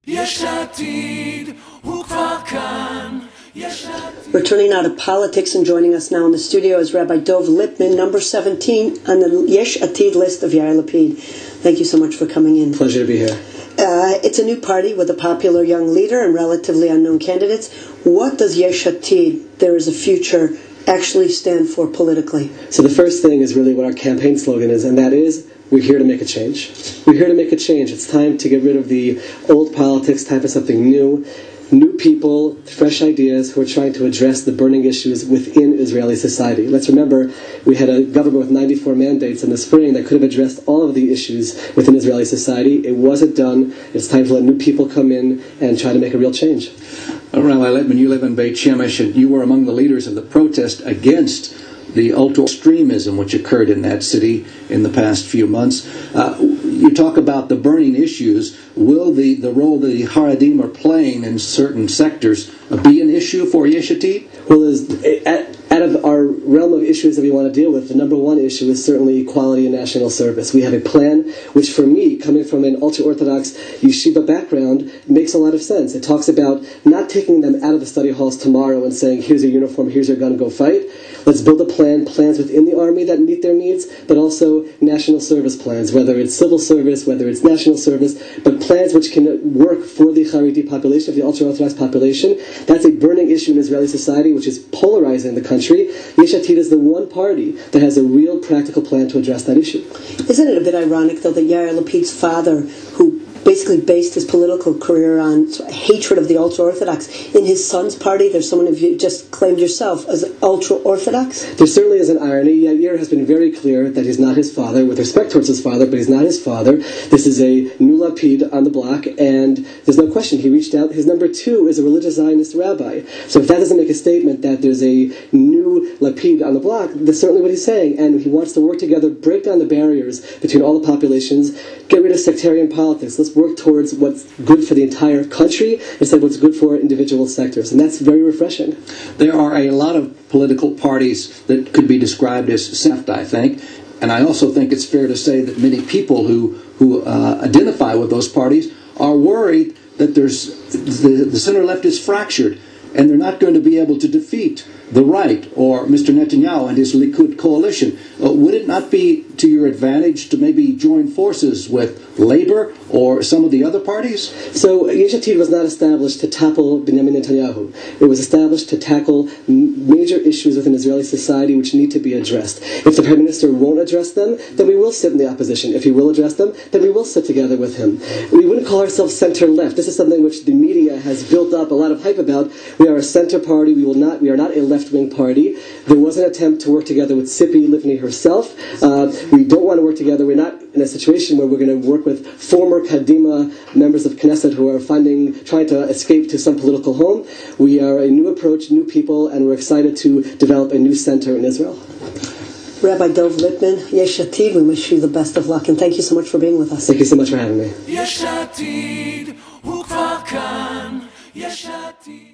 Yesh Atid, hu kvar kan. Returning now to politics, and joining us now in the studio is Rabbi Dov Lipman, number 17 on the Yesh Atid list of Yair Lapid. Thank you so much for coming in. Pleasure to be here. It's a new party with a popular young leader and relatively unknown candidates. What does Yesh Atid, there is a future, actually stand for politically? So the first thing is really what our campaign slogan is, and that is, we're here to make a change. We're here to make a change. It's time to get rid of the old politics, time for something new. New people, fresh ideas who are trying to address the burning issues within Israeli society. Let's remember, we had a government with 94 mandates in the spring that could have addressed all of the issues within Israeli society. It wasn't done. It's time to let new people come in and try to make a real change. Rabbi Lipman, you live in Beit Shemesh, and you were among the leaders of the protest against the ultra-extremism which occurred in that city in the past few months. You talk about the burning issues. Will the role that the Haradim are playing in certain sectors be an issue for Yesh Atid? Well, out of our realm of issues that we want to deal with, the number one issue is certainly equality and national service. We have a plan which, for me, coming from an ultra-Orthodox yeshiva background, makes a lot of sense. It talks about not taking them out of the study halls tomorrow and saying, here's your uniform, here's your gun, go fight. Let's build a plan, plans within the army that meet their needs, but also national service plans, whether it's civil service, whether it's national service, but plans which can work for the Haredi population, for the ultra-Orthodox population. That's a burning issue in Israeli society, which is polarizing the country. Yesh Atid is the one party that has a real practical plan to address that issue. Isn't it a bit ironic, though, that Yair Lapid's father, who basically based his political career on hatred of the ultra-Orthodox, in his son's party, there's someone who you just claimed yourself as ultra-Orthodox? There certainly is an irony. Yair has been very clear that he's not his father, with respect towards his father, but he's not his father. This is a new Lapid on the block, and there's no question he reached out. His number two is a religious Zionist rabbi. So if that doesn't make a statement that there's a new Lapid on the block, that's certainly what he's saying, and he wants to work together, break down the barriers between all the populations, get rid of sectarian politics. Let's work towards what's good for the entire country instead of what's good for individual sectors. And that's very refreshing. There are a lot of political parties that could be described as soft, I think. And I also think it's fair to say that many people who identify with those parties are worried that the center-left is fractured and they're not going to be able to defeat the right or Mr. Netanyahu and his Likud coalition. Would it not be to your advantage to maybe join forces with Labor or some of the other parties? So Yesh Atid was not established to topple Benjamin Netanyahu. It was established to tackle major issues within Israeli society which need to be addressed. If the Prime Minister won't address them, then we will sit in the opposition. If he will address them, then we will sit together with him. We wouldn't call ourselves center-left. This is something which the media has built up a lot of hype about. We are a center party. We are not a left-wing party. There was an attempt to work together with Tzipi Livni herself. We don't want to work together. We're not in a situation where we're going to work with former Kadima members of Knesset who are trying to escape to some political home. We are a new approach, new people, and we're excited to develop a new center in Israel. Rabbi Dov Lipman, Yesh Atid, we wish you the best of luck, and thank you so much for being with us. Thank you so much for having me. Yesh Atid, hu kvar kan. Yesh Atid.